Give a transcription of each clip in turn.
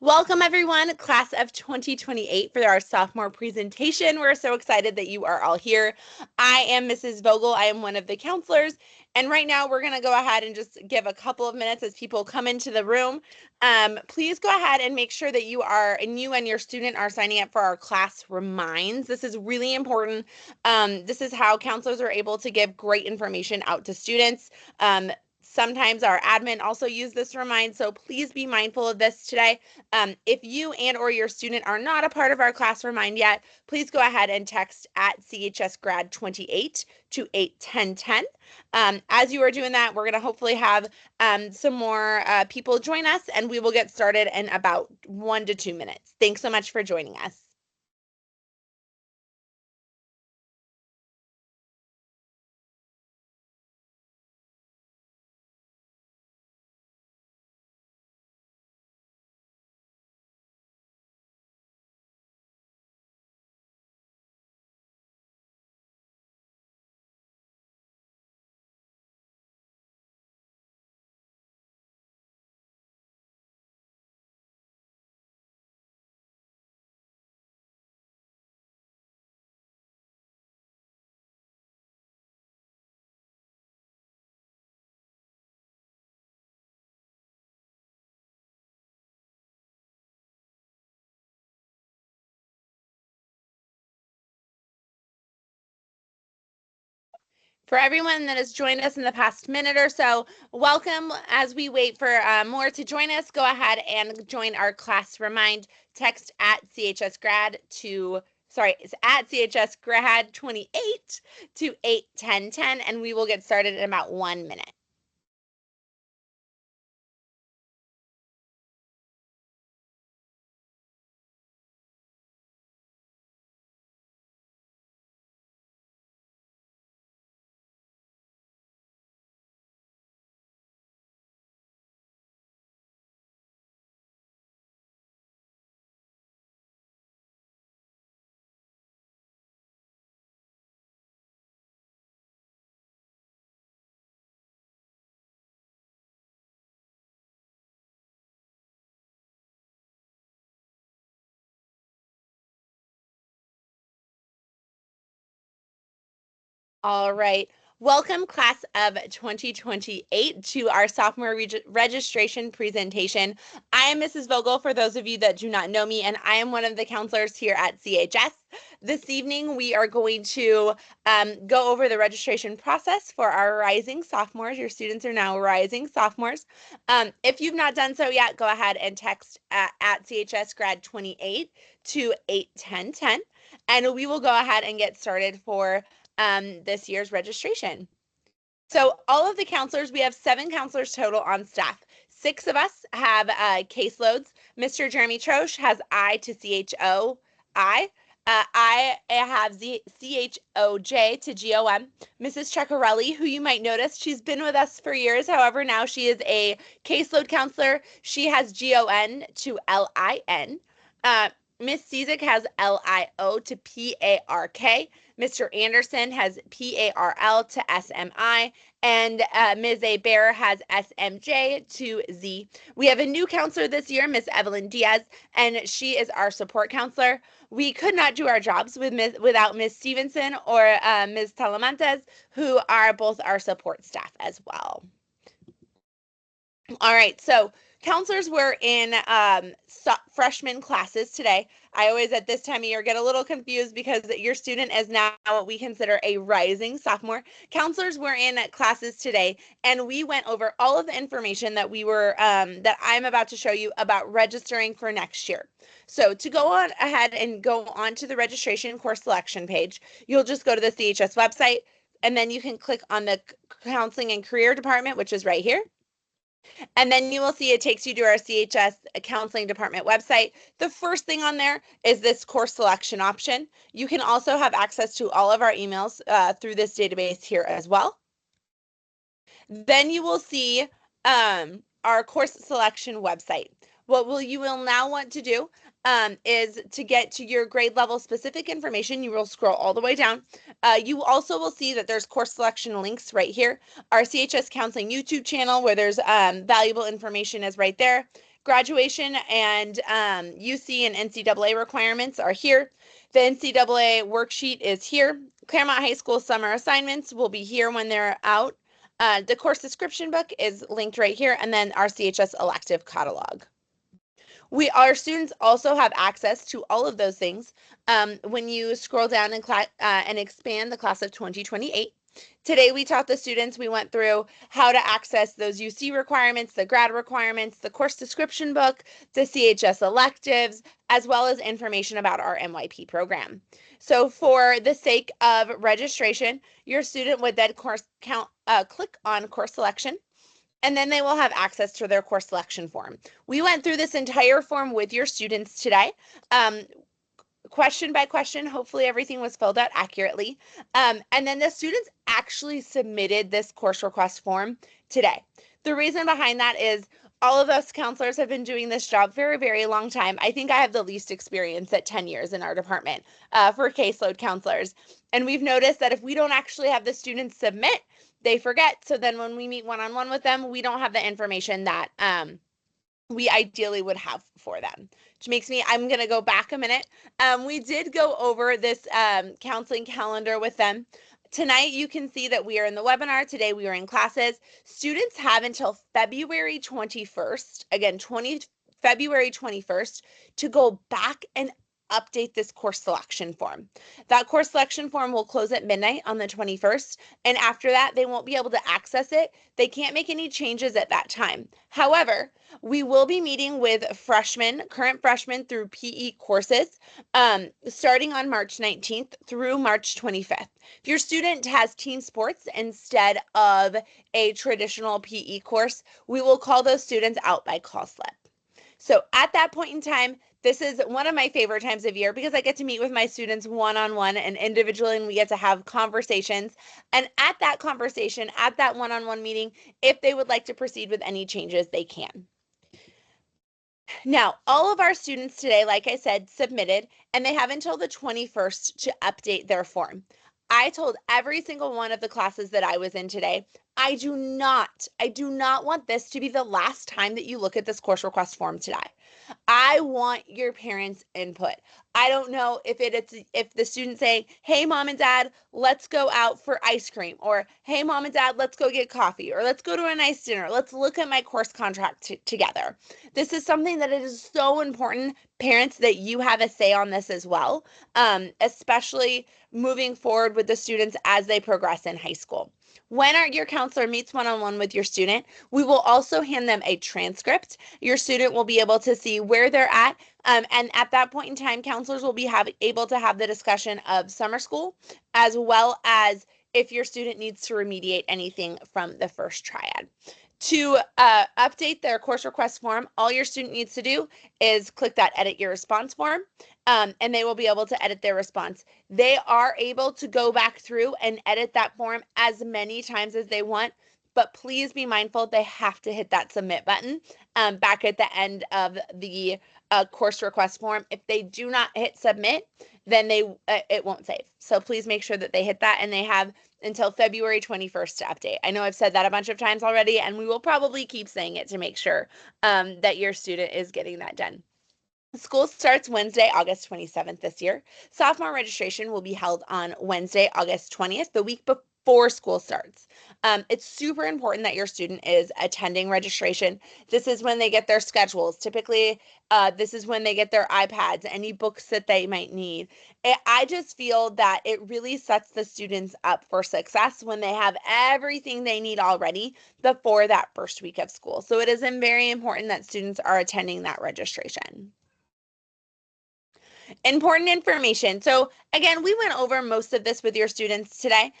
Welcome everyone, class of 2028 for our sophomore presentation. We're so excited that you are all here. I am Mrs. Vogel. I am one of the counselors. And right now we're going to go ahead and just give a couple of minutes as people come into the room. Please go ahead and make sure that you and your student are signing up for our class reminds. This is really important. This is how counselors are able to give great information out to students. Sometimes our admin also use this remind, so please be mindful of this today. If you and or your student are not a part of our class remind yet, please go ahead and text at CHSgrad28 to 81010. As you are doing that, we're going to hopefully have some more people join us, and we will get started in about 1 to 2 minutes. Thanks so much for joining us. For everyone that has joined us in the past minute or so, welcome. As we wait for more to join us, go ahead and join our class remind. Text at CHSgrad it's at CHSgrad28 to 81010, and we will get started in about 1 minute. All right. Welcome, class of 2028, to our sophomore registration presentation. I am Mrs. Vogel, for those of you that do not know me, and I am one of the counselors here at CHS. This evening, we are going to go over the registration process for our rising sophomores. Your students are now rising sophomores. If you've not done so yet, go ahead and text at CHSgrad28 to 81010, and we will go ahead and get started for this year's registration. So all of the counselors, we have 7 counselors total on staff. 6 of us have caseloads. Mr. Jeremy Troche has I to CHO-I. I have CHOJ to GOM. Mrs. Ceccarelli, who you might notice, she's been with us for years. However, now she is a caseload counselor. She has GON to LIN. Miss Cizik has LIO to PARK. Mr. Anderson has PARL to SMI, and Ms. Bear has SMJ to Z. We have a new counselor this year, Miss Evelyn Diaz, and she is our support counselor. We could not do our jobs without Ms. Stevenson or Ms. Talamantes, who are both our support staff as well. All right, so counselors were in freshman classes today. I always at this time of year get a little confused because your student is now what we consider a rising sophomore. Counselors were in classes today, and we went over all of the information that that I'm about to show you about registering for next year. So to go on ahead and go on to the registration course selection page, you'll just go to the CHS website, and then you can click on the counseling and career department, which is right here. And then you will see it takes you to our CHS counseling department website. The first thing on there is this course selection option. You can also have access to all of our emails through this database here as well. Then you will see our course selection website. What you will now want to do is to get to your grade level specific information. You will scroll all the way down. You also will see that there's course selection links right here. Our CHS Counseling YouTube channel, where there's valuable information, is right there. Graduation and UC and NCAA requirements are here. The NCAA worksheet is here. Claremont High School summer assignments will be here when they're out. The course description book is linked right here, and then our CHS elective catalog. Our students also have access to all of those things when you scroll down and expand the class of 2028. Today we taught the students, we went through how to access those UC requirements, the grad requirements, the course description book, the CHS electives, as well as information about our MYP program. So for the sake of registration, your student would then click on course selection, and then they will have access to their course selection form. We went through this entire form with your students today. Question by question, hopefully everything was filled out accurately. And then the students actually submitted this course request form today. The reason behind that is all of us counselors have been doing this job for a very long time. I think I have the least experience at 10 years in our department for caseload counselors. And we've noticed that if we don't actually have the students submit, they forget. So then when we meet one-on-one with them, we don't have the information that we ideally would have for them, which makes me, I'm going to go back a minute. We did go over this counseling calendar with them. Tonight, you can see that we are in the webinar. Today, we are in classes. Students have until February 21st, again, February 21st, to go back and update this course selection form. That course selection form will close at midnight on the 21st, and after that, they won't be able to access it. They can't make any changes at that time. However, we will be meeting with current freshmen through PE courses, starting on March 19th through March 25th. If your student has team sports instead of a traditional PE course, we will call those students out by call slip. So at that point in time, this is one of my favorite times of year because I get to meet with my students one-on-one and individually, and we get to have conversations. And at that conversation, at that one-on-one meeting, if they would like to proceed with any changes, they can. Now, all of our students today, like I said, submitted, and they have until the 21st to update their form. I told every single one of the classes that I was in today, I do not want this to be the last time that you look at this course request form today. I want your parents' input. I don't know if the student's saying, hey, mom and dad, let's go out for ice cream, or hey, mom and dad, let's go get coffee, or let's go to a nice dinner. Let's look at my course contract together. This is something that it is so important, parents, that you have a say on this as well, especially moving forward with the students as they progress in high school. When your counselor meets one-on-one with your student, we will also hand them a transcript. Your student will be able to see where they're at, and at that point in time, counselors will be able to have the discussion of summer school, as well as if your student needs to remediate anything from the first triad. To update their course request form, all your student needs to do is click that edit your response form, and they will be able to edit their response. They are able to go back through and edit that form as many times as they want, but please be mindful they have to hit that submit button back at the end of the course request form. If they do not hit submit, then it won't save. So please make sure that they hit that, and they have until February 21st to update. I know I've said that a bunch of times already, and we will probably keep saying it to make sure that your student is getting that done. School starts Wednesday, August 27th this year. Sophomore registration will be held on Wednesday, August 20th, the week before school starts. It's super important that your student is attending registration. This is when they get their schedules. Typically, this is when they get their iPads, any books that they might need. I just feel that it really sets the students up for success when they have everything they need already before that first week of school. So it is very important that students are attending that registration. Important information. So again, we went over most of this with your students today.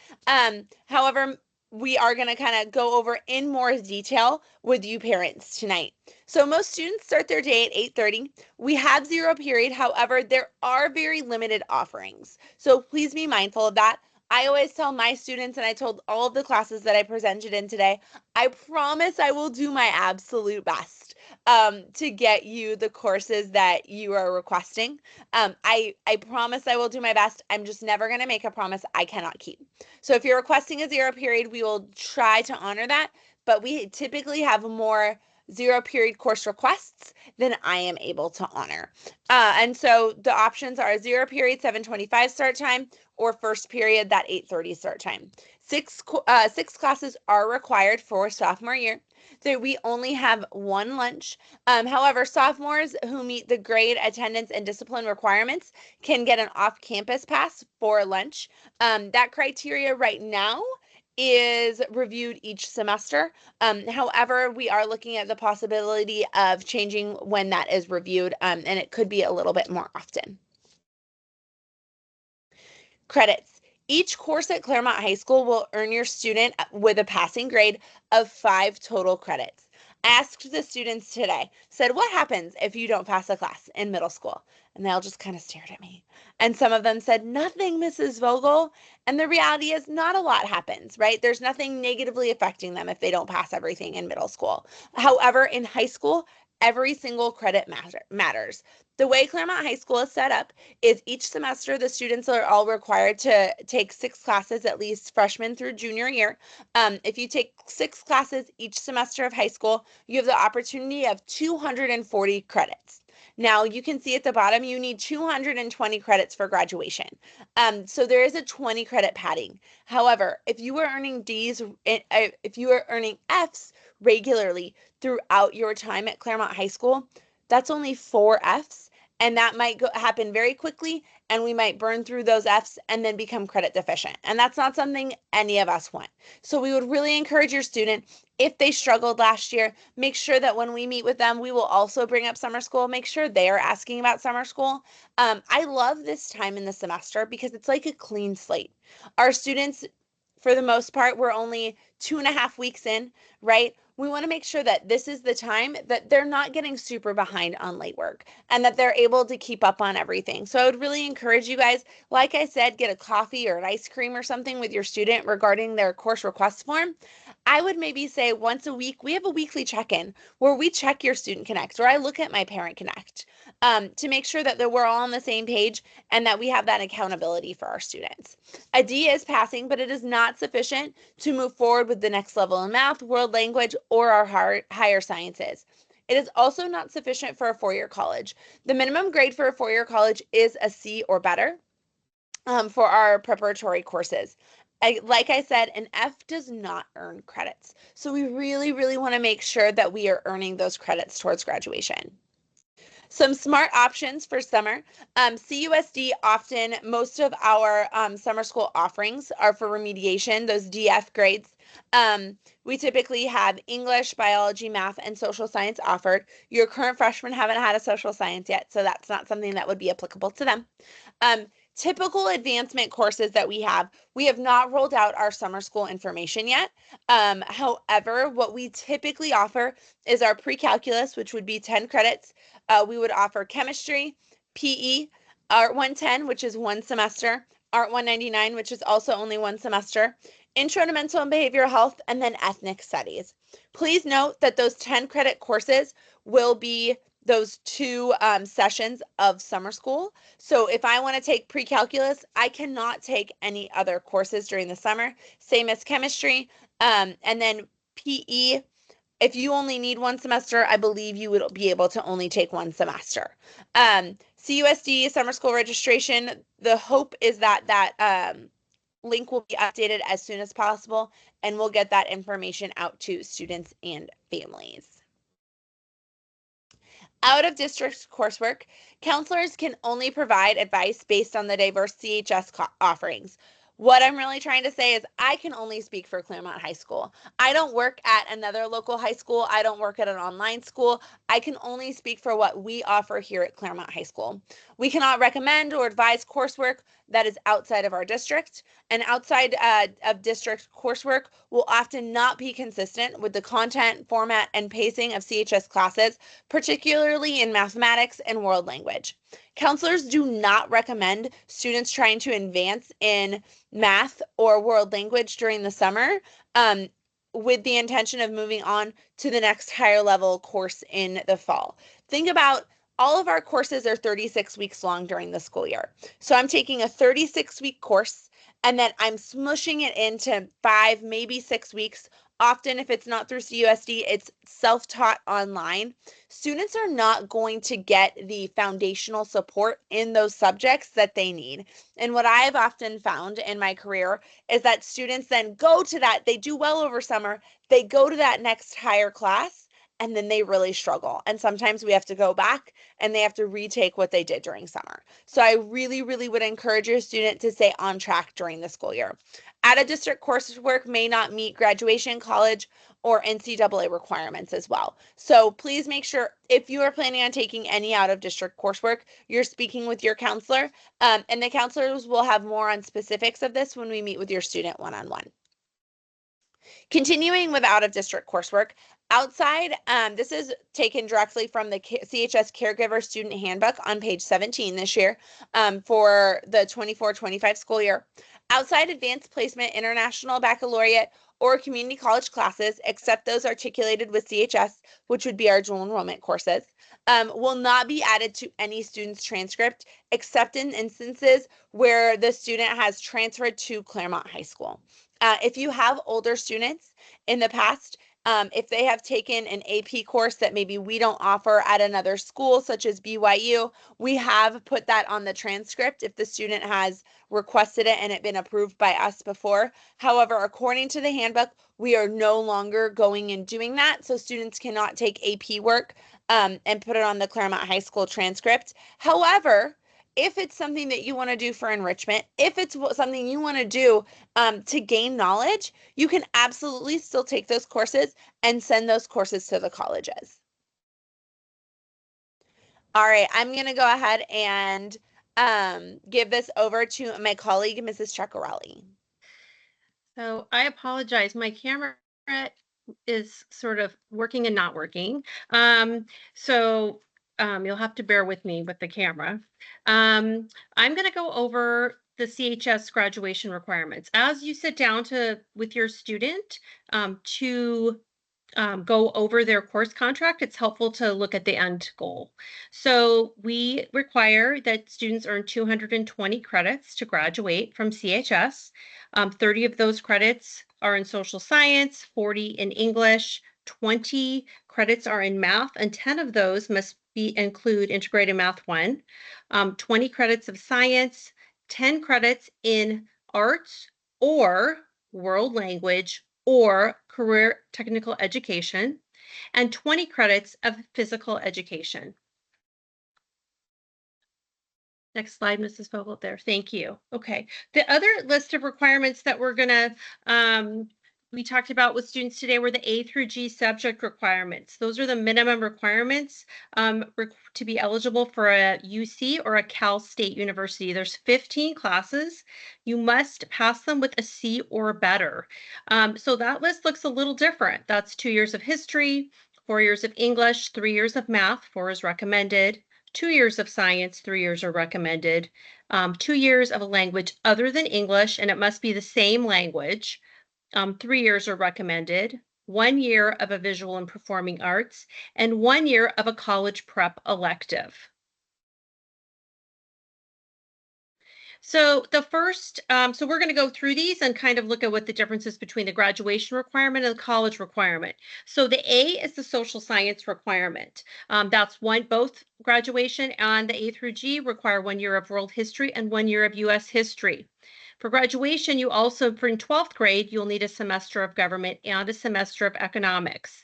However, we are going to kind of go over in more detail with you parents tonight. So most students start their day at 8:30. We have zero period. However, there are very limited offerings. So please be mindful of that. I always tell my students, and I told all of the classes that I presented in today, I promise I will do my absolute best to get you the courses that you are requesting. I promise I will do my best. I'm just never going to make a promise I cannot keep. So if you're requesting a zero period, we will try to honor that, but we typically have more 0 period course requests, then I am able to honor. And so the options are 0 period 7:25 start time or first period that 8:30 start time. Six classes are required for sophomore year. So we only have one lunch. However, sophomores who meet the grade, attendance, and discipline requirements can get an off-campus pass for lunch. That criteria right now is reviewed each semester. However, we are looking at the possibility of changing when that is reviewed, and it could be a little bit more often. Credits. Each course at Claremont High School will earn your student with a passing grade of 5 total credits. I asked the students today, said, what happens if you don't pass a class in middle school? And they all just kind of stared at me. And some of them said, nothing, Mrs. Vogel. And the reality is not a lot happens, right? There's nothing negatively affecting them if they don't pass everything in middle school. However, in high school, every single credit matters. The way Claremont High School is set up is each semester the students are all required to take 6 classes, at least freshman through junior year. If you take 6 classes each semester of high school, you have the opportunity of 240 credits. Now you can see at the bottom, you need 220 credits for graduation. So there is a 20 credit padding. However, if you are earning D's, if you are earning F's regularly throughout your time at Claremont High School, that's only 4 F's. And that might happen very quickly, and we might burn through those F's and then become credit deficient. And that's not something any of us want. So we would really encourage your student, if they struggled last year, make sure that when we meet with them, we will also bring up summer school, make sure they are asking about summer school. I love this time in the semester because it's like a clean slate. Our students, for the most part, we're only 2.5 weeks in, right? We want to make sure that this is the time that they're not getting super behind on late work and that they're able to keep up on everything. So I would really encourage you guys, like I said, get a coffee or an ice cream or something with your student regarding their course request form. I would maybe say once a week, we have a weekly check-in where we check your Student Connect, or I look at my Parent Connect to make sure that we're all on the same page and that we have that accountability for our students. A D is passing, but it is not sufficient to move forward with the next level in math, world language, or our higher sciences. It is also not sufficient for a 4-year college. The minimum grade for a 4-year college is a C or better for our preparatory courses. Like I said, an F does not earn credits. So we really, really want to make sure that we are earning those credits towards graduation. Some smart options for summer. CUSD often, most of our summer school offerings are for remediation, those DF grades. We typically have English, biology, math, and social science offered. Your current freshmen haven't had a social science yet, so that's not something that would be applicable to them. Typical advancement courses that we have not rolled out our summer school information yet. However, what we typically offer is our pre-calculus, which would be 10 credits. We would offer chemistry, PE, Art 110, which is 1 semester, Art 199, which is also only 1 semester, Intro to Mental and Behavioral Health, and then Ethnic Studies. Please note that those 10 credit courses will be those 2 sessions of summer school. So if I want to take pre-calculus, I cannot take any other courses during the summer, same as chemistry. And then PE, if you only need 1 semester, I believe you would be able to only take 1 semester. CUSD, summer school registration, the hope is that link will be updated as soon as possible, and we'll get that information out to students and families. Out of district coursework, counselors can only provide advice based on the diverse CHS offerings. What I'm really trying to say is I can only speak for Claremont High School. I don't work at another local high school. I don't work at an online school. I can only speak for what we offer here at Claremont High School. We cannot recommend or advise coursework that is outside of our district, and outside of district coursework will often not be consistent with the content, format, and pacing of CHS classes, particularly in mathematics and world language. Counselors do not recommend students trying to advance in math or world language during the summer with the intention of moving on to the next higher level course in the fall. Think about all of our courses are 36 weeks long during the school year. So I'm taking a 36-week course and then I'm smushing it into 5, maybe 6 weeks often if it's not through CUSD, it's self-taught online. Students are not going to get the foundational support in those subjects that they need. And what I've often found in my career is that students then go to that, they do well over summer, they go to that next higher class, and then they really struggle. And sometimes we have to go back and they have to retake what they did during summer. So I really, really would encourage your student to stay on track during the school year. Out of district coursework may not meet graduation, college, or NCAA requirements as well. So please make sure if you are planning on taking any out of district coursework, you're speaking with your counselor, and the counselors will have more on specifics of this when we meet with your student one-on-one. Continuing with out of district coursework, outside, this is taken directly from the CHS Caregiver Student Handbook on page 17 this year for the 24-25 school year. Outside advanced placement, international baccalaureate, or community college classes, except those articulated with CHS, which would be our dual enrollment courses, will not be added to any student's transcript, except in instances where the student has transferred to Claremont High School. If you have older students in the past, if they have taken an AP course that maybe we don't offer at another school, such as BYU, we have put that on the transcript if the student has requested it and it been approved by us before. However, according to the handbook, we are no longer going and doing that, so students cannot take AP work and put it on the Claremont High School transcript. However, if it's something that you want to do for enrichment, if it's something you want to do to gain knowledge, you can absolutely still take those courses and send those courses to the colleges. All right, I'm going to go ahead and give this over to my colleague, Mrs. Ceccarelli. So I apologize. My camera is sort of working and not working. So you'll have to bear with me with the camera. I'm going to go over the CHS graduation requirements. As you sit down with your student to go over their course contract, it's helpful to look at the end goal. So we require that students earn 220 credits to graduate from CHS. 30 of those credits are in social science, 40 in English, 20 credits are in math, and 10 of those must include integrated math 1, 20 credits of science, 10 credits in arts or world language or career technical education, and 20 credits of physical education. Next slide, Mrs. Vogel. There. Thank you. Okay. The other list of requirements that we're going to we talked about with students today were the A through G subject requirements. Those are the minimum requirements to be eligible for a UC or a Cal State University. There's 15 classes. You must pass them with a C or better. So that list looks a little different. That's 2 years of history, 4 years of English, 3 years of math, 4 is recommended, 2 years of science, 3 years are recommended, 2 years of a language other than English, and it must be the same language. 3 years are recommended, 1 year of a visual and performing arts, and 1 year of a college prep elective. So the first, so we're going to go through these and kind of look at what the difference is between the graduation requirement and the college requirement. So the A is the social science requirement. That's both graduation and the A through G require 1 year of world history and 1 year of U.S. history. For graduation, you also, for in 12th grade, you'll need a semester of government and a semester of economics.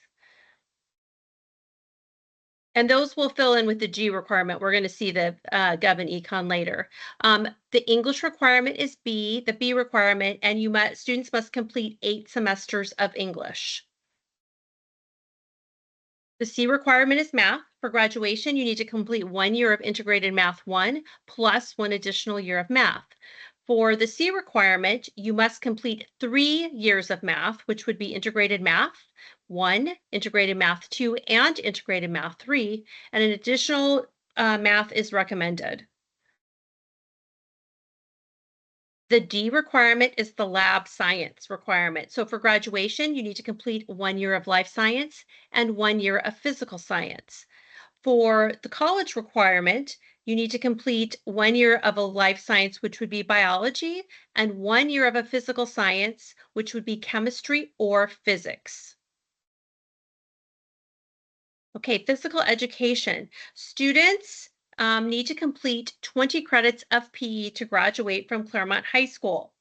And those will fill in with the G requirement. We're going to see the Gov and Econ later. The English requirement is B, the B requirement, and students must complete 8 semesters of English. The C requirement is math. For graduation, you need to complete 1 year of integrated math 1 plus 1 additional year of math. For the C requirement, you must complete 3 years of math, which would be integrated math 1, integrated math 2, and integrated math 3, and an additional math is recommended. The D requirement is the lab science requirement. So for graduation, you need to complete 1 year of life science and 1 year of physical science. For the college requirement, You need to complete 1 year of a life science, which would be biology, and 1 year of a physical science, which would be chemistry or physics. Okay, physical education. Students need to complete 20 credits of PE to graduate from Claremont High School.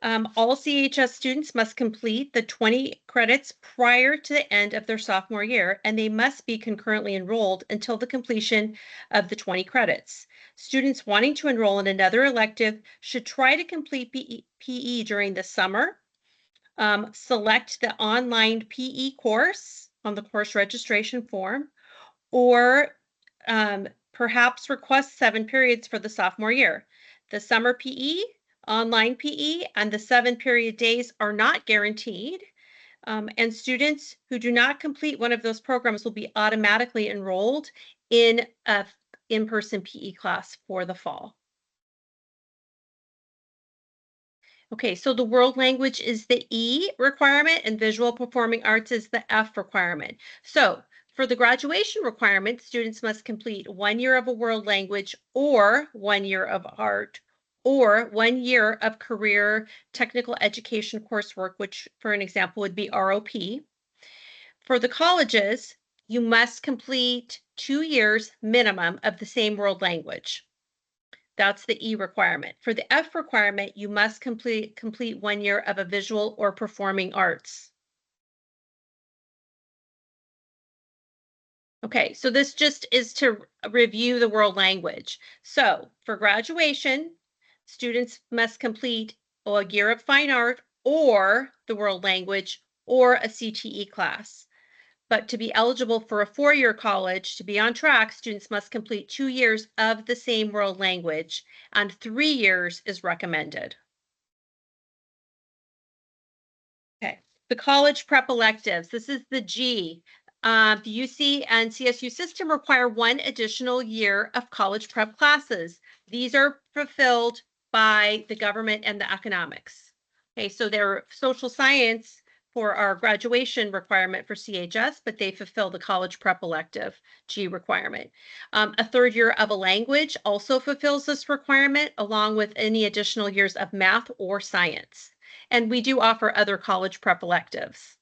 All CHS students must complete the 20 credits prior to the end of their sophomore year, and they must be concurrently enrolled until the completion of the 20 credits. Students wanting to enroll in another elective should try to complete PE during the summer. Select the online PE course on the course registration form, or perhaps request 7 periods for the sophomore year. The summer PE, online PE, and the 7-period days are not guaranteed. And students who do not complete one of those programs will be automatically enrolled in an in-person PE class for the fall. Okay, so the world language is the E requirement and visual performing arts is the F requirement. So for the graduation requirement, students must complete 1 year of a world language or 1 year of art or 1 year of career technical education coursework, which for an example would be ROP. For the colleges, you must complete 2 years minimum of the same world language. That's the E requirement. For the F requirement, you must complete 1 year of a visual or performing arts. Okay, so this just is to review the world language. So for graduation, students must complete a year of fine art or the world language or a CTE class. But to be eligible for a 4-year college, to be on track, students must complete 2 years of the same world language, and 3 years is recommended. Okay, the college prep electives. This is the G. The UC and CSU system require 1 additional year of college prep classes. These are fulfilled by the government and the economics. Okay, so they're social science for our graduation requirement for CHS, but they fulfill the college prep elective G requirement. A 3rd year of a language also fulfills this requirement, along with any additional years of math or science. And we do offer other college prep electives.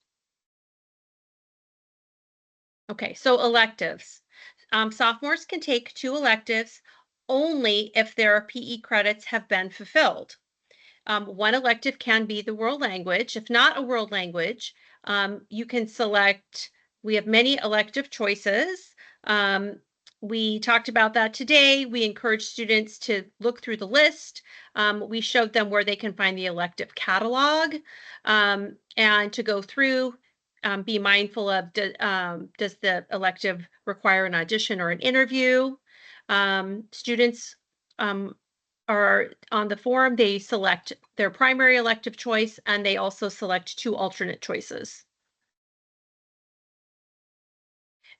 Okay, so electives. Sophomores can take 2 electives only if their PE credits have been fulfilled. 1 elective can be the world language. If not a world language, you can select, we have many elective choices. We talked about that today. We encourage students to look through the list. We showed them where they can find the elective catalog and to go through, be mindful of does the elective require an audition or an interview? Students are on the form, they select their primary elective choice and they also select 2 alternate choices.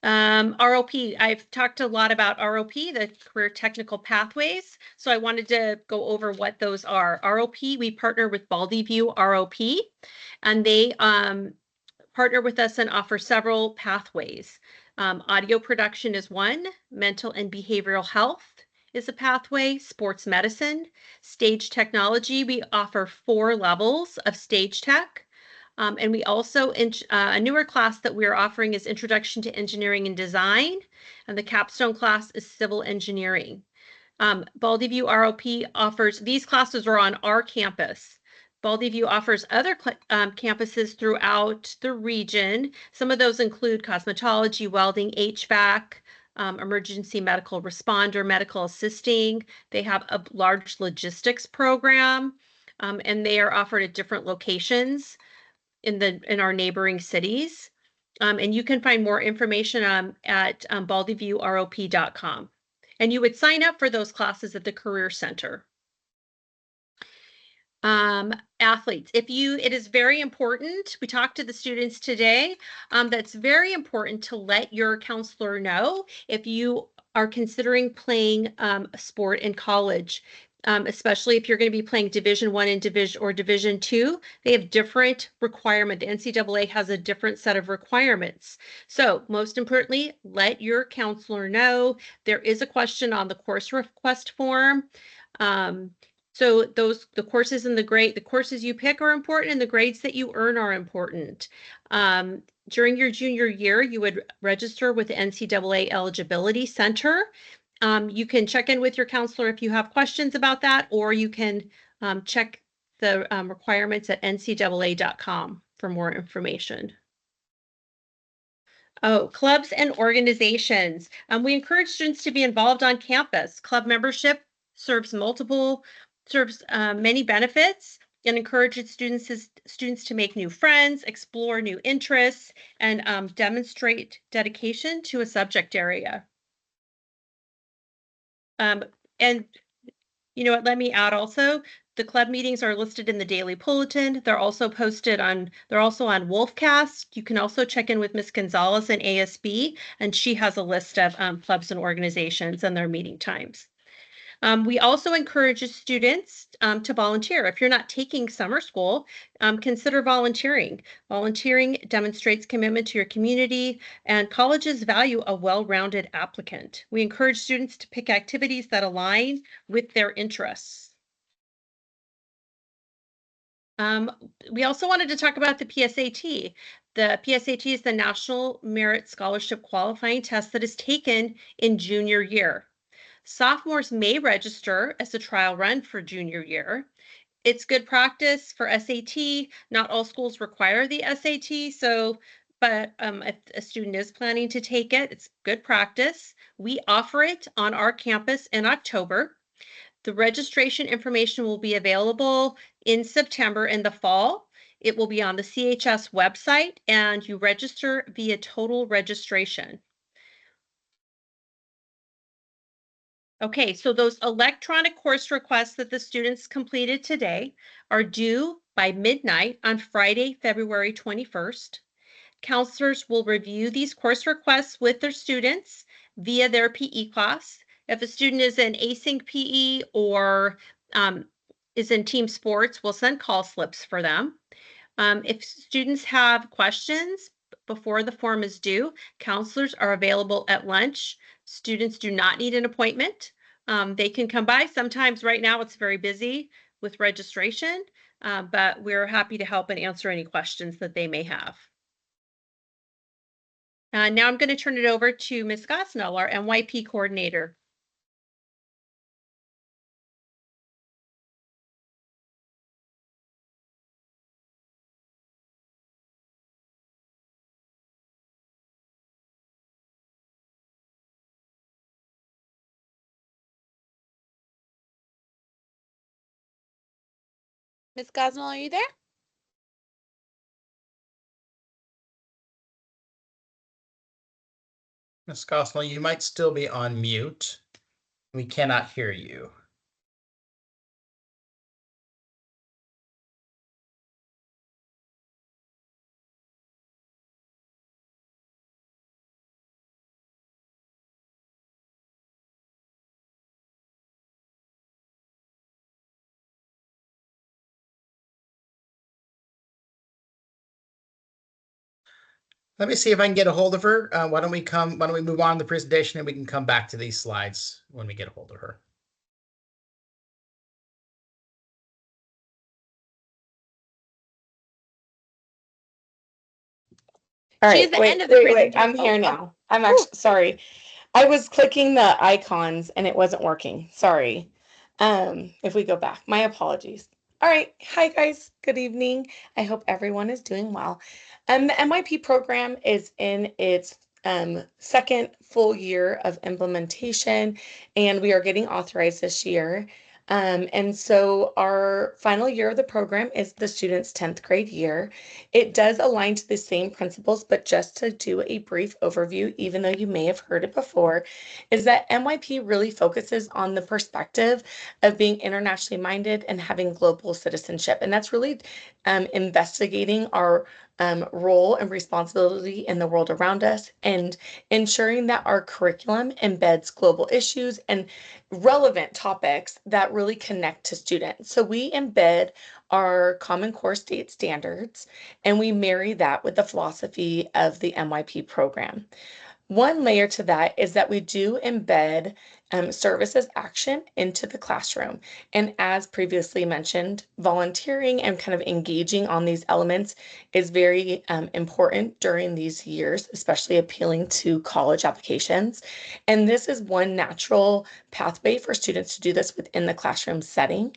ROP, I've talked a lot about ROP, the career technical pathways. So I wanted to go over what those are. ROP, we partner with Baldy View ROP, and they partner with us and offer several pathways. Audio production is one, mental and behavioral health is a pathway, sports medicine, stage technology. We offer 4 levels of stage tech. And we also, a newer class that we're offering is Introduction to Engineering and Design, and the capstone class is Civil Engineering. Baldy View ROP offers, these classes are on our campus. Baldy View offers other campuses throughout the region. Some of those include cosmetology, welding, HVAC, emergency medical responder, medical assisting. They have a large logistics program, and they are offered at different locations in our neighboring cities. And you can find more information at baldyviewrop.com. And you would sign up for those classes at the Career Center. Athletes, it is very important, we talked to the students today, that's very important to let your counselor know if you are considering playing a sport in college. especially if you're going to be playing Division I and Division II. They have different requirement. The NCAA has a different set of requirements. So most importantly, let your counselor know. There is a question on the course request form. So the courses and the courses you pick are important, and the grades that you earn are important. During your junior year, you would register with the NCAA Eligibility Center. You can check in with your counselor if you have questions about that, or you can check the requirements at ncaa.com for more information. Oh, clubs and organizations. We encourage students to be involved on campus. Club membership serves many benefits and encourages students to make new friends, explore new interests, and demonstrate dedication to a subject area. And you know what, let me add also, the club meetings are listed in the daily bulletin. They're also on Wolfcast. You can also check in with Ms. Gonzalez in ASB, and she has a list of clubs and organizations and their meeting times. We also encourage students to volunteer. If you're not taking summer school, consider volunteering. Volunteering demonstrates commitment to your community, and colleges value a well-rounded applicant. We encourage students to pick activities that align with their interests. We also wanted to talk about the PSAT. The PSAT is the National Merit Scholarship Qualifying Test that is taken in junior year. Sophomores may register as a trial run for junior year. It's good practice for SAT. Not all schools require the SAT, but if a student is planning to take it, it's good practice. We offer it on our campus in October. The registration information will be available in September in the fall. It will be on the CHS website, and you register via total registration. Okay, so those electronic course requests that the students completed today are due by midnight on Friday, February 21st. Counselors will review these course requests with their students via their PE class. If a student is in async PE or is in team sports, we'll send call slips for them. If students have questions before the form is due, counselors are available at lunch. Students do not need an appointment. They can come by. Sometimes right now it's very busy with registration, but we're happy to help and answer any questions that they may have. Now I'm going to turn it over to Ms. Gosnell, our NYP coordinator. Ms. Gosnell, are you there? Ms. Gosnell, you might still be on mute. We cannot hear you. Let me see if I can get a hold of her. Why don't we move on to the presentation and we can come back to these slides when we get a hold of her. All right, wait. I'm here now. I'm actually sorry. I was clicking the icons and it wasn't working. Sorry. If we go back, my apologies. All right. Hi, guys. Good evening. I hope everyone is doing well. The NYP program is in its second full year of implementation, and we are getting authorized this year. And so our final year of the program is the student's 10th grade year. It does align to the same principles, but just to do a brief overview, even though you may have heard it before, is that NYP really focuses on the perspective of being internationally minded and having global citizenship. And that's really investigating our role and responsibility in the world around us, and ensuring that our curriculum embeds global issues and relevant topics that really connect to students. So we embed our Common Core state standards and we marry that with the philosophy of the MYP program. One layer to that is that we do embed service as action into the classroom. And as previously mentioned, volunteering and kind of engaging on these elements is very important during these years, especially appealing to college applications. And this is one natural pathway for students to do this within the classroom setting.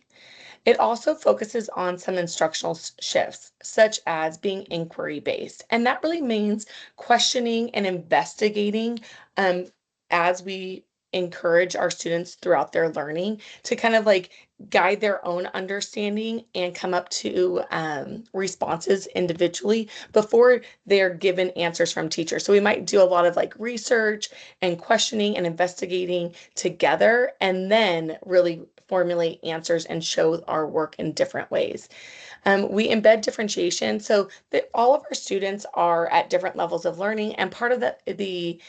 It also focuses on some instructional shifts, such as being inquiry based. And that really means questioning and investigating um, as we encourage our students throughout their learning to kind of like guide their own understanding and come up to responses individually before they're given answers from teachers. So we might do a lot of like research and questioning and investigating together and then really formulate answers and show our work in different ways. We embed differentiation so that all of our students are at different levels of learning, and part of the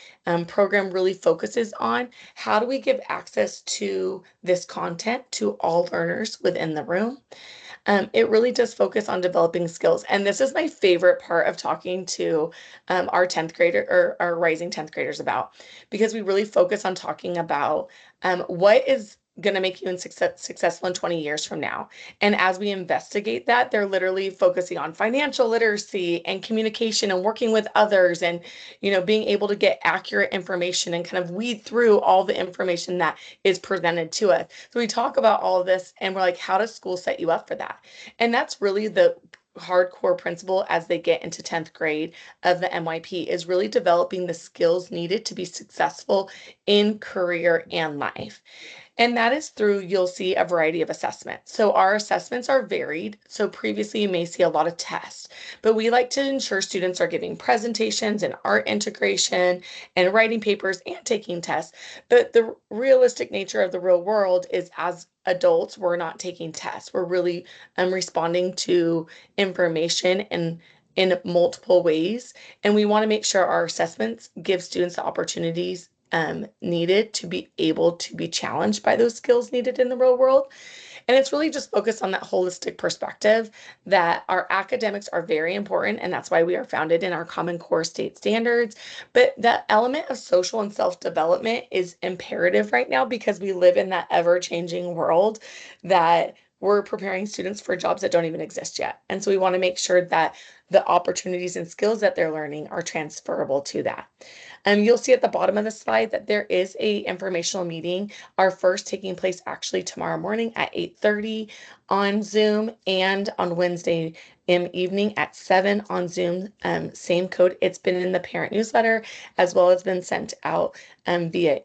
program really focuses on how do we give access to this content to all learners within the room. It really does focus on developing skills. And this is my favorite part of talking to our 10th grader or our rising 10th graders about, because we really focus on talking about what is going to make you successful in 20 years from now. And as we investigate that, they're literally focusing on financial literacy and communication and working with others and, being able to get accurate information and kind of weed through all the information that is presented to us. So we talk about all of this and we're like, how does school set you up for that? And that's really the hardcore principle as they get into 10th grade of the MYP is really developing the skills needed to be successful in career and life. And that is through, you'll see a variety of assessments. So our assessments are varied. So previously you may see a lot of tests, but we like to ensure students are giving presentations and art integration and writing papers and taking tests. But the realistic nature of the real world is as adults, we're not taking tests. We're really responding to information and in multiple ways. And we want to make sure our assessments give students the opportunities needed to be able to be challenged by those skills needed in the real world. And it's really just focused on that holistic perspective that our academics are very important. And that's why we are founded in our Common Core state standards. But that element of social and self-development is imperative right now because we live in that ever-changing world that we're preparing students for jobs that don't even exist yet. And so we want to make sure that the opportunities and skills that they're learning are transferable to that. You'll see at the bottom of the slide that there is a informational meeting, our first taking place actually tomorrow morning at 8:30 on Zoom and on Wednesday evening at 7 on Zoom. Same code. It's been in the parent newsletter as well as been sent out via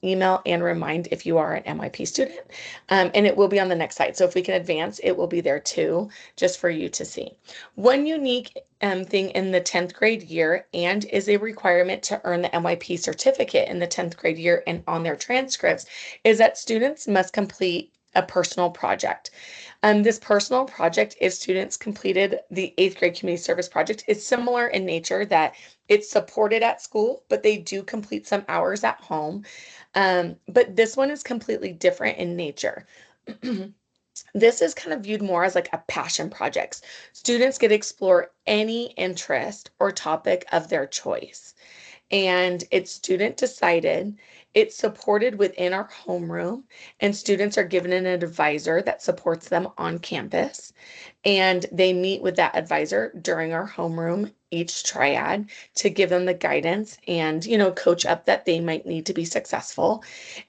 email and remind if you are an MYP student. And it will be on the next slide. So if we can advance, it will be there too, just for you to see. One unique thing in the 10th grade year and is a requirement to earn the MYP certificate in the 10th grade year and on their transcripts is that students must complete a personal project. This personal project, if students completed the 8th grade community service project, is similar in nature that it's supported at school, but they do complete some hours at home. But this one is completely different in nature. This is kind of viewed more as like a passion project. Students get to explore any interest or topic of their choice. And it's student decided. It's supported within our homeroom, and students are given an advisor that supports them on campus. And they meet with that advisor during our homeroom, each triad, to give them the guidance and, coach up that they might need to be successful.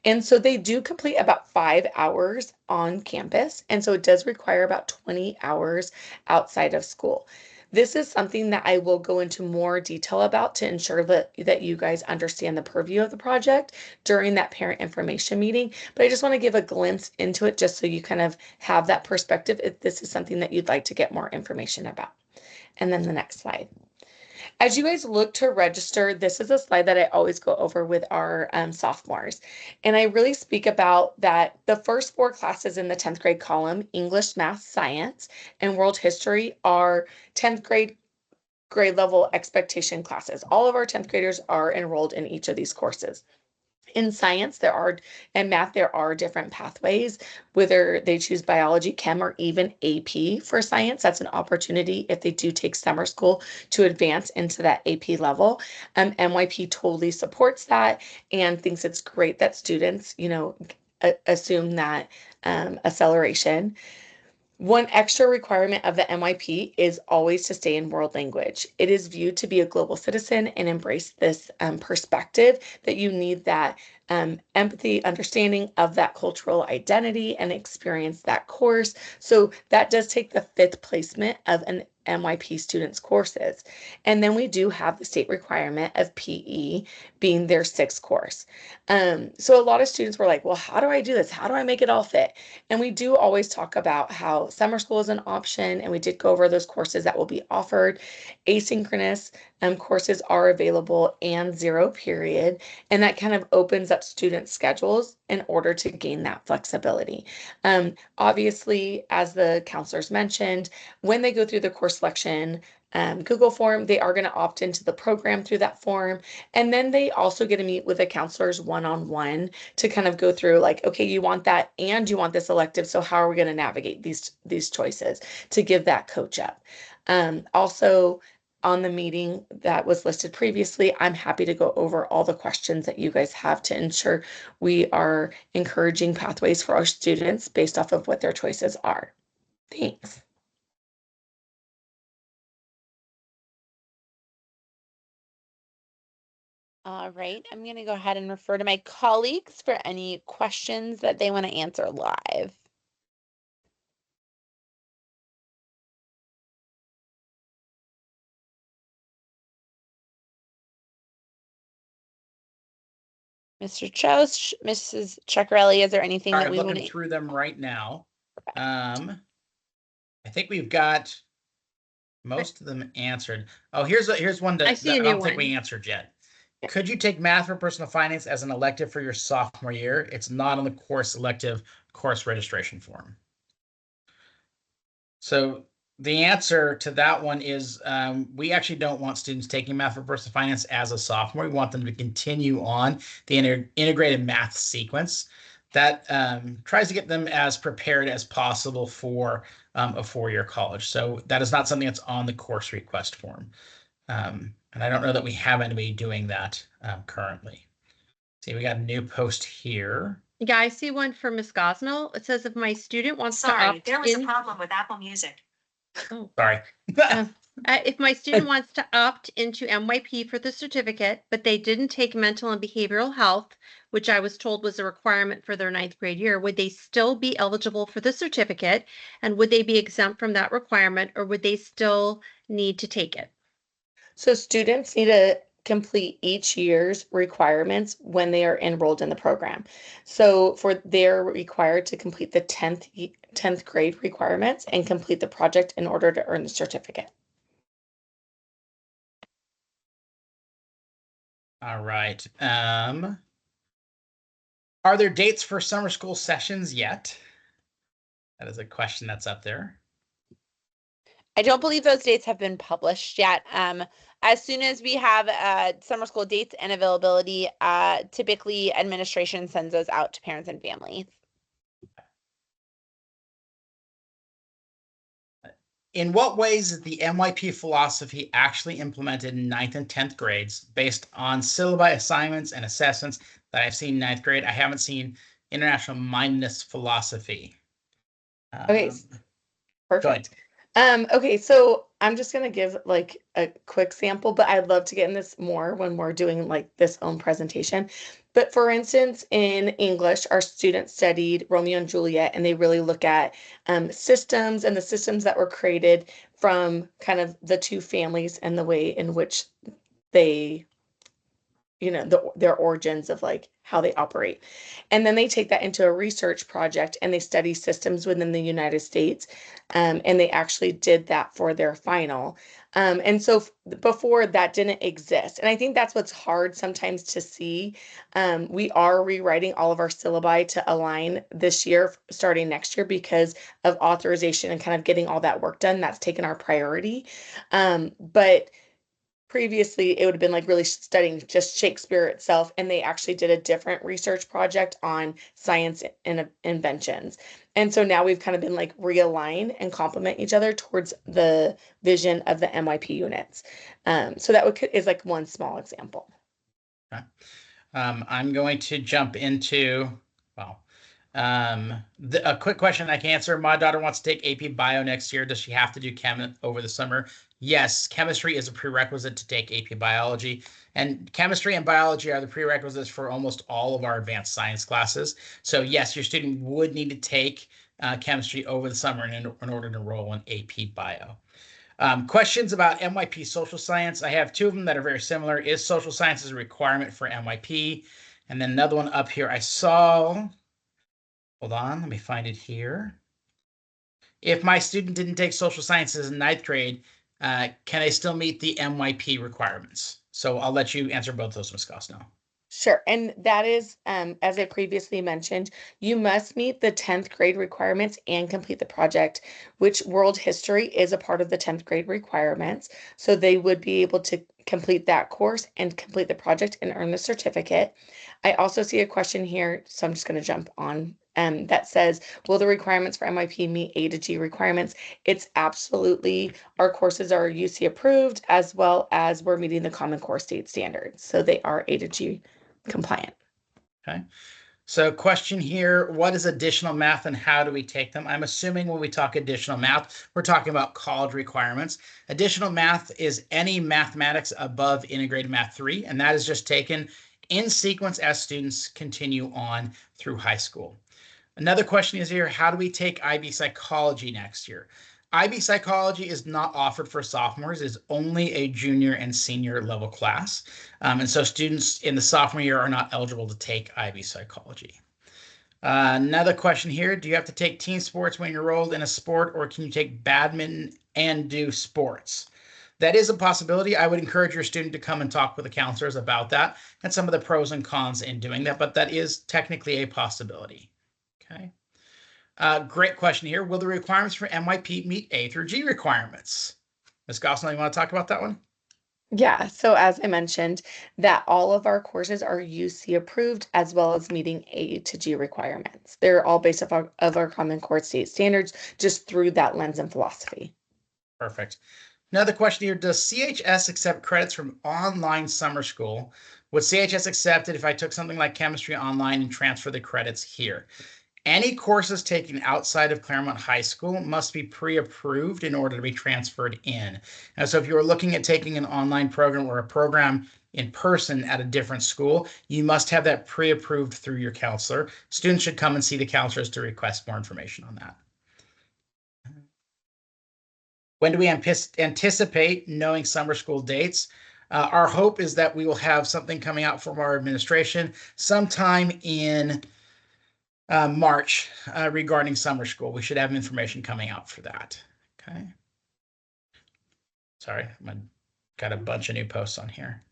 And so they do complete about 5 hours on campus. And so it does require about 20 hours outside of school. This is something that I will go into more detail about to ensure that you guys understand the purview of the project during that parent information meeting. But I just want to give a glimpse into it just so you kind of have that perspective if this is something that you'd like to get more information about. And then the next slide. As you guys look to register, this is a slide that I always go over with our sophomores. And I really speak about that the first 4 classes in the 10th grade column, English, Math, Science, and World History, are 10th grade grade level expectation classes. All of our 10th graders are enrolled in each of these courses. In science, and math, there are different pathways, whether they choose biology, chem, or even AP for science. That's an opportunity if they do take summer school to advance into that AP level. NYP totally supports that and thinks it's great that students, assume that acceleration. One extra requirement of the NYP is always to stay in world language. It is viewed to be a global citizen and embrace this perspective that you need that empathy, understanding of that cultural identity and experience that course. So that does take the 5th placement of an NYP students' courses. And then we do have the state requirement of PE being their 6th course. So a lot of students were like, well, how do I do this? How do I make it all fit? And we do always talk about how summer school is an option, and we did go over those courses that will be offered. Asynchronous courses are available and 0 period, and that kind of opens up student schedules in order to gain that flexibility. Obviously, as the counselors mentioned, when they go through the course selection Google form, they are going to opt into the program through that form. And then they also get to meet with the counselors one-on-one to kind of go through like, okay, you want that and you want this elective. So how are we going to navigate these choices to give that coach up? Also, on the meeting that was listed previously, I'm happy to go over all the questions that you guys have to ensure we are encouraging pathways for our students based off of what their choices are. Thanks. All right, I'm going to go ahead and refer to my colleagues for any questions that they want to answer live. Mr. Chosh, Mrs. Ceccarelli, is there anything that we want looking to? through them right now. I think we've got most of them answered. Oh, here's one I that see a I new don't think we one. answered yet. Could you take math or personal finance as an elective for your sophomore year? It's not on the course elective course registration form. So the answer to that one is we actually don't want students taking math or personal finance as a sophomore. We want them to continue on the integrated math sequence that tries to get them as prepared as possible for a 4-year college. So that is not something that's on the course request form. And I don't know that we have anybody doing that currently. See, we got a new post here. Yeah, I see one for Miss Gosnell. It says if my student wants to opt there was a in, problem with Apple Music. oh, Sorry. if my student wants to opt into MYP for the certificate, but they didn't take mental and behavioral health, which I was told was a requirement for their 9th grade year, would they still be eligible for the certificate? And would they be exempt from that requirement, or would they still need to take it? So students need to complete each year's requirements when they are enrolled in the program. So they're required to complete the 10th grade requirements and complete the project in order to earn the certificate. All right. Are there dates for summer school sessions yet? That is a question that's up there. I don't believe those dates have been published yet. As soon as we have summer school dates and availability, typically administration sends those out to parents and families. In what ways is the NYP philosophy actually implemented in 9th and 10th grades based on syllabi assignments and assessments that I've seen in 9th grade? I haven't seen international mindedness philosophy. Okay, Go perfect. ahead. Okay, so I'm just gonna give like a quick sample, but I'd love to get in this more when we're doing like this own presentation. But for instance, in English, our students studied Romeo and Juliet, and they really look at systems and the systems that were created from kind of the two families and the way in which they their origins of like how they operate. And then they take that into a research project and they study systems within the United States. And they actually did that for their final. And so before that didn't exist. And I think that's what's hard sometimes to see. We are rewriting all of our syllabi to align this year, starting next year, because of authorization and kind of getting all that work done. That's taken our priority. But previously it would have been like really studying just Shakespeare itself, and they actually did a different research project on science and inventions. And so now we've kind of been like realign and complement each other towards the vision of the MYP units. So that is like one small example. Okay. I'm going to jump into, well, a quick question I can answer. My daughter wants to take AP Bio next year. Does she have to do chem over the summer? Yes, chemistry is a prerequisite to take AP Biology, and chemistry and biology are the prerequisites for almost all of our advanced science classes. So yes, your student would need to take chemistry over the summer in order to enroll in AP Bio. Questions about MYP social science. I have two of them that are very similar. Is social sciences a requirement for MYP? And then another one up here I saw. Hold on, let me find it here. If my student didn't take social sciences in ninth grade, can I still meet the MYP requirements? So I'll let you answer both those, Ms. Costno. Sure. And that is, as I previously mentioned, you must meet the 10th grade requirements and complete the project, which world history is a part of the 10th grade requirements. So they would be able to complete that course and complete the project and earn the certificate. I also see a question here, so I'm just going to jump on. That says, will the requirements for MYP meet A to G requirements? It's absolutely, our courses are UC approved, as well as we're meeting the Common Core state standards. So they are A to G compliant. Okay. So question here, what is additional math and how do we take them? I'm assuming when we talk additional math, we're talking about college requirements. Additional math is any mathematics above integrated math 3, and that is just taken in sequence as students continue on through high school. Another question is here, how do we take IB psychology next year? IB psychology is not offered for sophomores, it's only a junior and senior level class. And so students in the sophomore year are not eligible to take IB psychology. Another question here, do you have to take team sports when you're enrolled in a sport, or can you take badminton and do sports? That is a possibility. I would encourage your student to come and talk with the counselors about that and some of the pros and cons in doing that, but that is technically a possibility. Okay. Great question here. Will the requirements for MYP meet A through G requirements? Ms. Gosnell, you want to talk about that one? Yeah, so as I mentioned, that all of our courses are UC approved as well as meeting A to G requirements. They're all based off of our Common Core state standards, just through that lens and philosophy. Perfect. Another question here, does CHS accept credits from online summer school? Would CHS accept it if I took something like chemistry online and transfer the credits here? Any courses taken outside of Claremont High School must be pre-approved in order to be transferred in. And so if you are looking at taking an online program or a program in person at a different school, you must have that pre-approved through your counselor. Students should come and see the counselors to request more information on that. When do we anticipate knowing summer school dates? Our hope is that we will have something coming out from our administration sometime in March regarding summer school. We should have information coming out for that. Okay. Sorry, I got a bunch of new posts on here.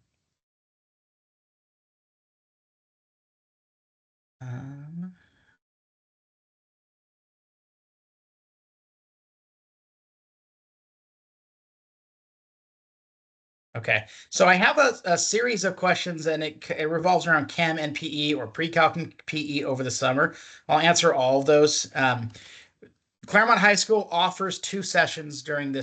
Okay, so I have a series of questions, and it revolves around chem and PE or pre-calc and PE over the summer. I'll answer all of those. Claremont High School offers 2 sessions during the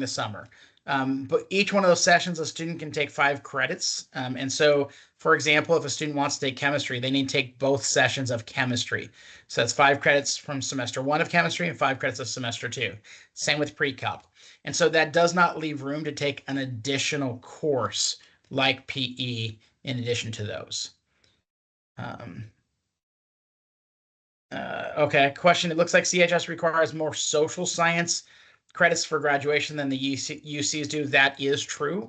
summer. But each one of those sessions, a student can take 5 credits. And so, for example, if a student wants to take chemistry, they need to take both sessions of chemistry. So that's 5 credits from semester 1 of chemistry and 5 credits of semester 2. Same with pre-calc. And so that does not leave room to take an additional course like PE in addition to those. Okay, question. It looks like CHS requires more social science credits for graduation than the UCs do. That is true.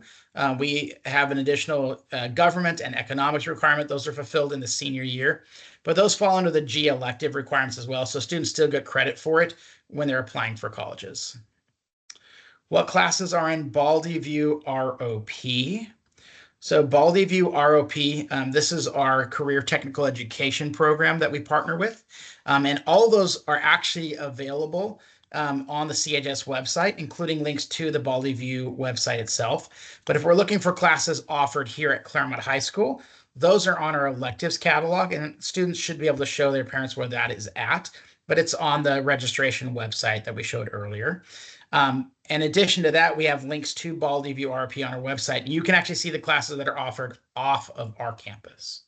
We have an additional government and economics requirement. Those are fulfilled in the senior year, but those fall under the G elective requirements as well. So students still get credit for it when they're applying for colleges. What classes are in Baldy View ROP? So Baldy View ROP, this is our career technical education program that we partner with. And all those are actually available on the CHS website, including links to the Baldy View website itself. But if we're looking for classes offered here at Claremont High School, those are on our electives catalog, and students should be able to show their parents where that is at, but it's on the registration website that we showed earlier. In addition to that, we have links to Baldy View RP on our website, and you can actually see the classes that are offered off of our campus.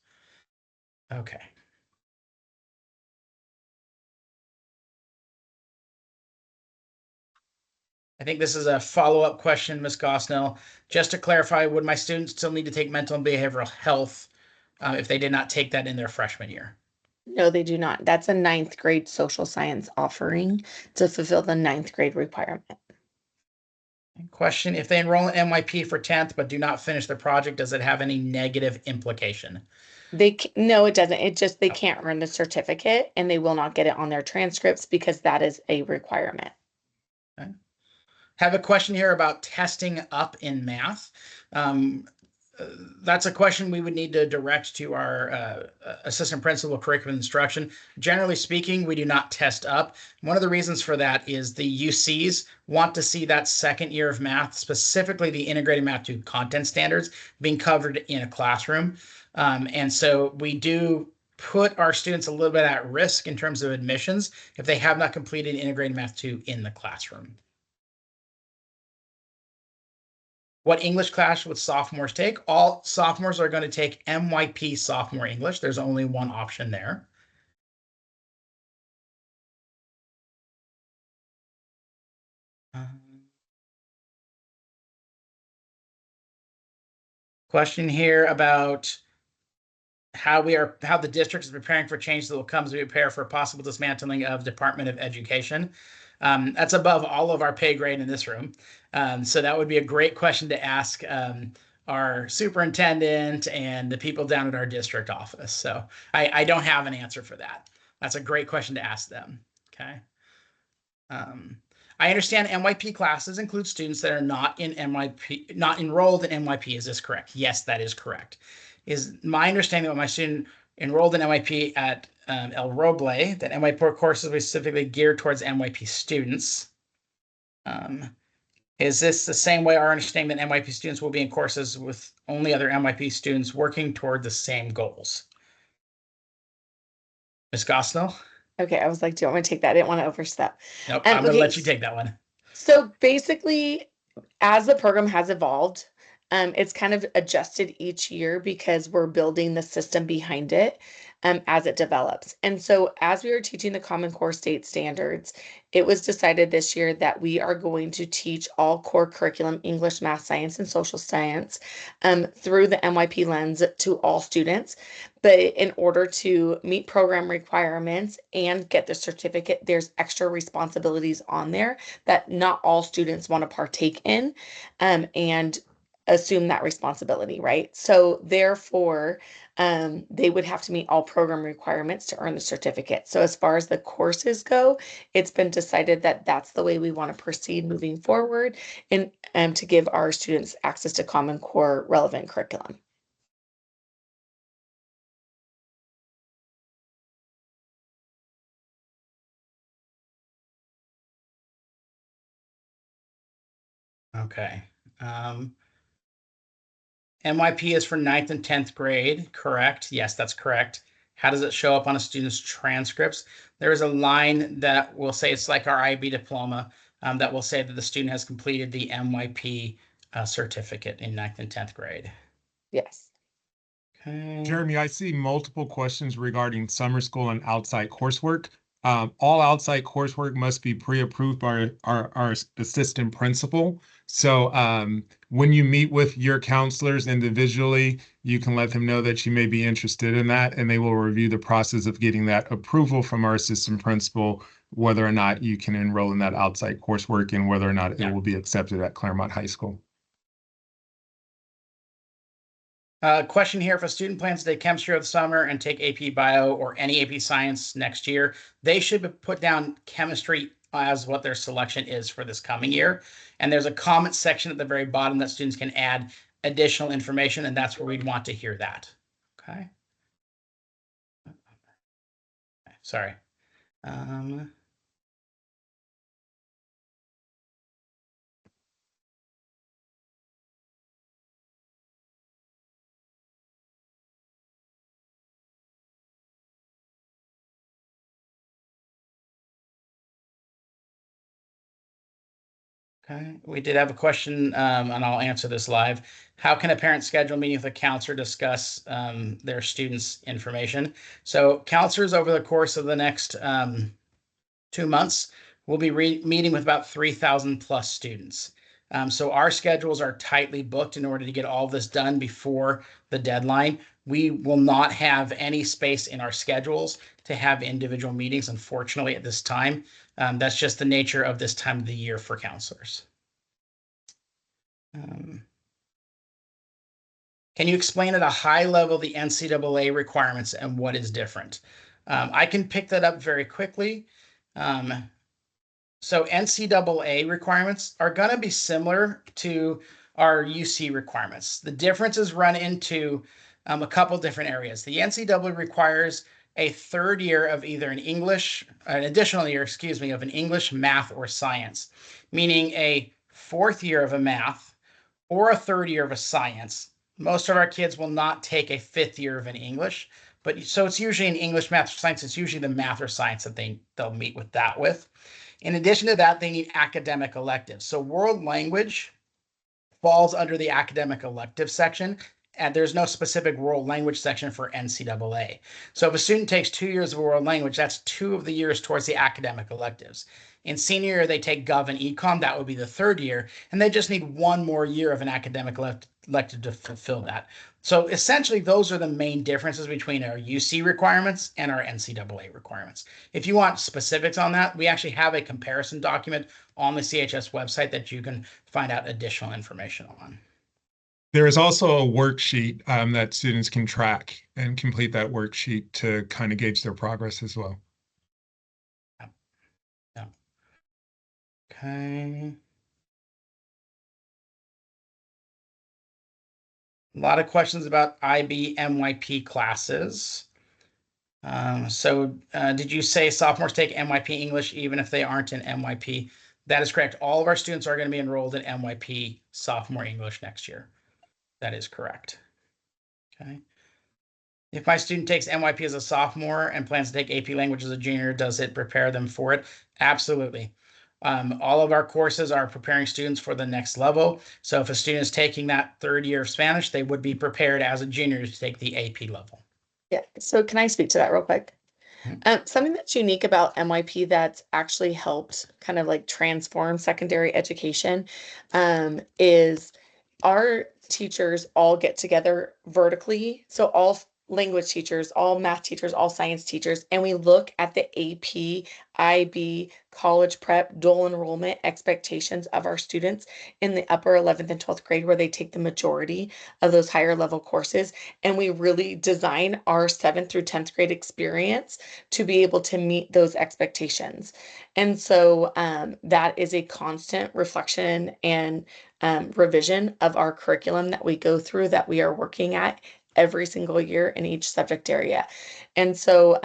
Okay. I think this is a follow-up question, Ms. Gosnell. Just to clarify, would my students still need to take mental and behavioral health if they did not take that in their freshman year? No, they do not. That's a 9th grade social science offering to fulfill the 9th grade requirement. Question, if they enroll in NYP for 10th but do not finish the project, does it have any negative implication? No, it doesn't. It just, they can't earn the certificate and they will not get it on their transcripts because that is a requirement. Okay. Have a question here about testing up in math. That's a question we would need to direct to our assistant principal curriculum instruction. Generally speaking, we do not test up. One of the reasons for that is the UCs want to see that second year of math, specifically the integrated math 2 content standards, being covered in a classroom. And so we do put our students a little bit at risk in terms of admissions if they have not completed integrated math 2 in the classroom. What English class would sophomores take? All sophomores are going to take MYP sophomore English. There's only one option there. Question here about how the district is preparing for change that will come as we prepare for possible dismantling of Department of Education. That's above all of our pay grade in this room. So that would be a great question to ask our superintendent and the people down at our district office. So I don't have an answer for that. That's a great question to ask them. Okay. I understand NYP classes include students that are not enrolled in NYP. Is this correct? Yes, that is correct. Is my understanding of my student enrolled in NYP at El Roble, that NYP courses were specifically geared towards NYP students. Is this the same way our understanding that NYP students will be in courses with only other NYP students working toward the same goals? Ms. Gosnell? Okay, I was like, do you want me to take that? I didn't want to overstep. Nope, I'm going to let you take that one. So basically, as the program has evolved, it's kind of adjusted each year because we're building the system behind it as it develops. And so as we were teaching the Common Core state standards, it was decided this year that we are going to teach all core curriculum, English, math, science, and social science through the NYP lens to all students. But in order to meet program requirements and get the certificate, there's extra responsibilities on there that not all students want to partake in and assume that responsibility, right? So therefore, they would have to meet all program requirements to earn the certificate. So as far as the courses go, it's been decided that that's the way we want to proceed moving forward and to give our students access to Common Core relevant curriculum. Okay. NYP is for 9th and 10th grade, correct? Yes, that's correct. How does it show up on a student's transcripts? There is a line that will say it's like our IB diploma that will say that the student has completed the NYP certificate in 9th and 10th grade. Yes. Okay. Jeremy, I see multiple questions regarding summer school and outside coursework. All outside coursework must be pre-approved by our assistant principal. So when you meet with your counselors individually, you can let them know that you may be interested in that, and they will review the process of getting that approval from our assistant principal, whether or not you can enroll in that outside coursework and whether or not it will be accepted at Claremont High School. Question here, if a student plans to take chemistry over the summer and take AP Bio or any AP Science next year, they should put down chemistry as what their selection is for this coming year. And there's a comment section at the very bottom that students can add additional information, and that's where we'd want to hear that. Okay. Sorry. Okay, we did have a question, and I'll answer this live. How can a parent schedule a meeting with a counselor to discuss their students' information? So counselors over the course of the next 2 months will be meeting with about 3,000 plus students. So our schedules are tightly booked in order to get all this done before the deadline. We will not have any space in our schedules to have individual meetings, unfortunately, at this time. That's just the nature of this time of the year for counselors. Can you explain at a high level the NCAA requirements and what is different? I can pick that up very quickly. So NCAA requirements are going to be similar to our UC requirements. The differences run into a couple different areas. The NCAA requires a third year of either an additional year, of an English, math, or science, meaning a fourth year of a math or a third year of a science. Most of our kids will not take a fifth year of an English, but so it's usually an English, math, or science. It's usually the math or science that they'll meet with that with. In addition to that, they need academic electives. So world language falls under the academic elective section, and there's no specific world language section for NCAA. So if a student takes 2 years of world language, that's 2 of the years towards the academic electives. In senior year, they take Gov and Econ. That would be the third year, and they just need 1 more year of an academic elective to fulfill that. So essentially, those are the main differences between our UC requirements and our NCAA requirements. If you want specifics on that, we actually have a comparison document on the CHS website that you can find out additional information on. There is also a worksheet that students can track and complete that worksheet to kind of gauge their progress as well. Yeah. Okay. A lot of questions about IB MYP classes. Did you say sophomores take MYP English even if they aren't in MYP? That is correct. All of our students are going to be enrolled in MYP sophomore English next year. That is correct. Okay. If my student takes MYP as a sophomore and plans to take AP language as a junior, does it prepare them for it? Absolutely. All of our courses are preparing students for the next level. So if a student is taking that third year of Spanish, they would be prepared as a junior to take the AP level. Yeah. So can I speak to that real quick? Something that's unique about MYP that's actually helped kind of like transform secondary education is our teachers all get together vertically. So all language teachers, all math teachers, all science teachers, and we look at the AP, IB, college prep, dual enrollment expectations of our students in the upper 11th and 12th grade, where they take the majority of those higher level courses. And we really design our 7th through 10th grade experience to be able to meet those expectations. And so that is a constant reflection and revision of our curriculum that we go through, that we are working at every single year in each subject area. And so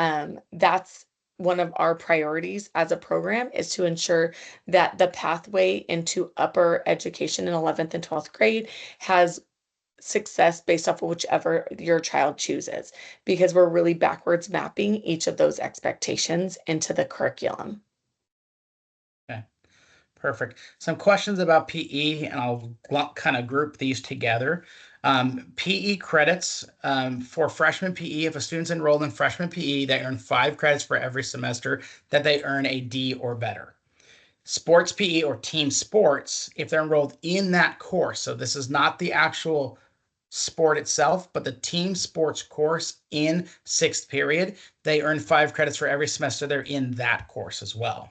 that's one of our priorities as a program, is to ensure that the pathway into upper education in 11th and 12th grade has success based off of whichever your child chooses, because we're really backwards mapping each of those expectations into the curriculum. Okay, perfect. Some questions about PE, and I'll kind of group these together. PE credits for freshman PE. If a student's enrolled in freshman PE, they earn 5 credits for every semester that they earn a D or better. Sports PE or team sports, if they're enrolled in that course, so this is not the actual sport itself, but the team sports course in 6th period, they earn 5 credits for every semester they're in that course as well.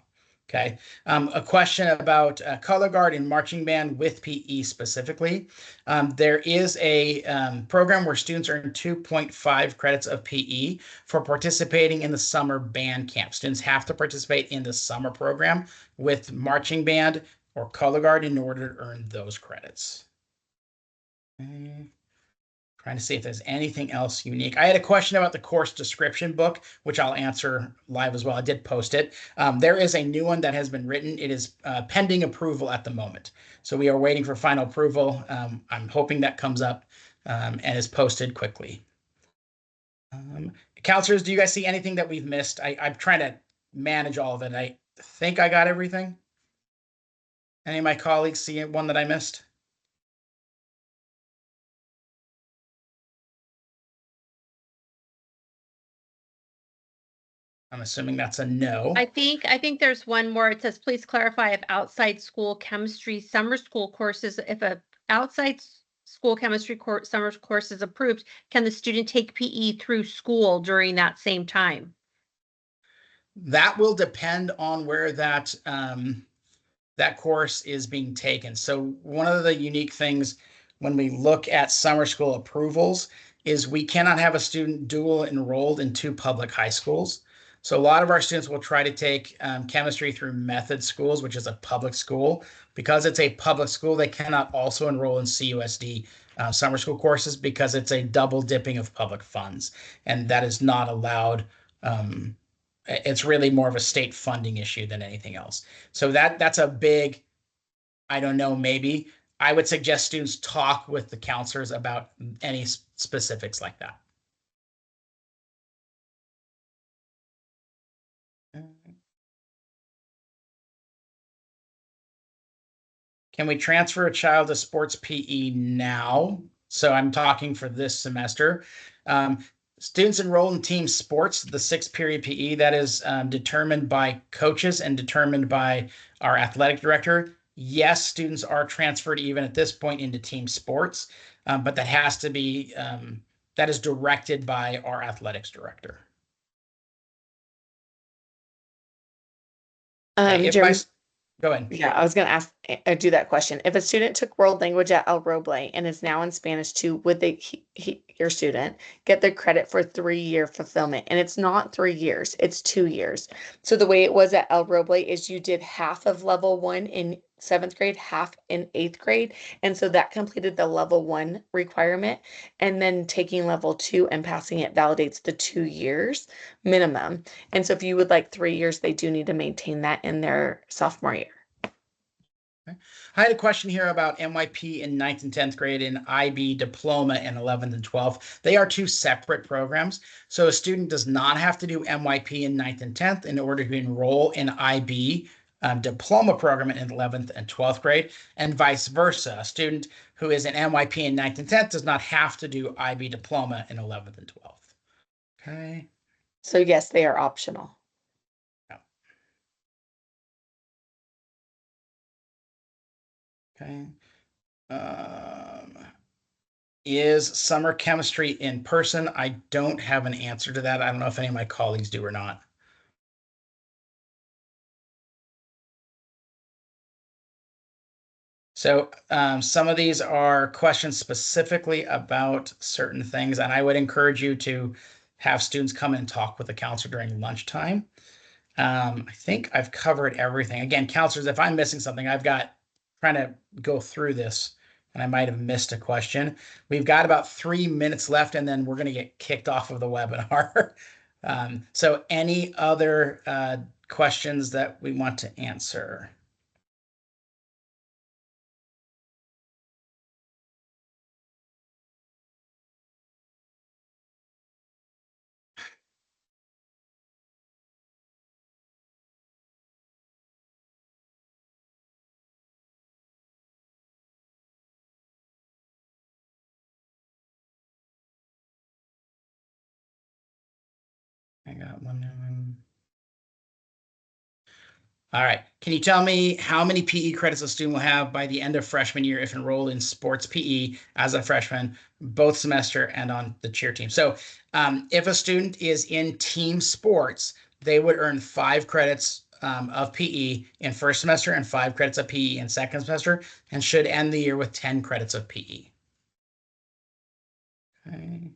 Okay. A question about color guard and marching band with PE specifically. There is a program where students earn 2.5 credits of PE for participating in the summer band camp. Students have to participate in the summer program with marching band or color guard in order to earn those credits. Okay. Trying to see if there's anything else unique. I had a question about the course description book, which I'll answer live as well. I did post it. There is a new one that has been written. It is pending approval at the moment. So we are waiting for final approval. I'm hoping that comes up and is posted quickly. Counselors, do you guys see anything that we've missed? I'm trying to manage all of it. I think I got everything. Any of my colleagues see one that I missed? I'm assuming that's a no. I think there's one more. It says, please clarify if outside school chemistry summer school courses, if a outside school chemistry summer course is approved, can the student take PE through school during that same time? That will depend on where that that course is being taken. So one of the unique things when we look at summer school approvals is we cannot have a student dual enrolled in two public high schools. So a lot of our students will try to take chemistry through Method Schools, which is a public school. Because it's a public school, they cannot also enroll in CUSD summer school courses because it's a double dipping of public funds, and that is not allowed. It's really more of a state funding issue than anything else. So that's a big, I don't know, maybe. I would suggest students talk with the counselors about any specifics like that. Can we transfer a child to sports PE now? So I'm talking for this semester. Students enrolled in team sports, the 6-period PE, that is determined by coaches and determined by our athletic director. Yes, students are transferred even at this point into team sports, but that has to be, that is directed by our athletics director. Jeremy, Go ahead. yeah, I was going to ask, do that question. If a student took world language at El Roble and is now in Spanish 2, would they, your student, get the credit for 3-year fulfillment? And it's not 3 years, it's 2 years. So the way it was at El Roble is you did half of level 1 in 7th grade, half in 8th grade. And so that completed the level 1 requirement. And then taking level 2 and passing it validates the 2 years minimum. And so if you would like 3 years, they do need to maintain that in their sophomore year. I had a question here about MYP in 9th and 10th grade and IB diploma in 11th and 12th. They are two separate programs. So a student does not have to do MYP in 9th and 10th in order to enroll in IB diploma program in 11th and 12th grade, and vice versa. A student who is in MYP in 9th and 10th does not have to do IB diploma in 11th and 12th. Okay. So yes, they are optional. Okay. Is summer chemistry in person? I don't have an answer to that. I don't know if any of my colleagues do or not. So some of these are questions specifically about certain things, and I would encourage you to have students come and talk with the counselor during lunchtime. I think I've covered everything. Again, counselors, if I'm missing something, I've got trying to go through this and I might have missed a question. We've got about 3 minutes left and then we're going to get kicked off of the webinar. So any other questions that we want to answer? I got one. All right. Can you tell me how many PE credits a student will have by the end of freshman year if enrolled in sports PE as a freshman, both semester and on the cheer team? So if a student is in team sports, they would earn 5 credits of PE in first semester and 5 credits of PE in second semester, and should end the year with 10 credits of PE. Okay.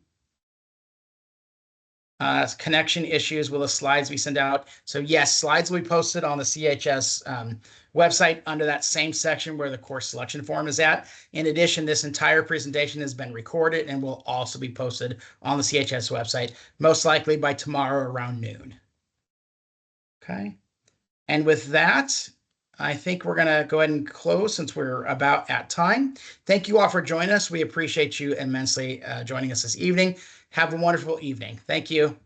Connection issues, will the slides be sent out? So yes, slides will be posted on the CHS website under that same section where the course selection form is at. In addition, this entire presentation has been recorded and will also be posted on the CHS website, most likely by tomorrow around noon. Okay. And with that, I think we're going to go ahead and close since we're about at time. Thank you all for joining us. We appreciate you immensely joining us this evening. Have a wonderful evening. Thank you.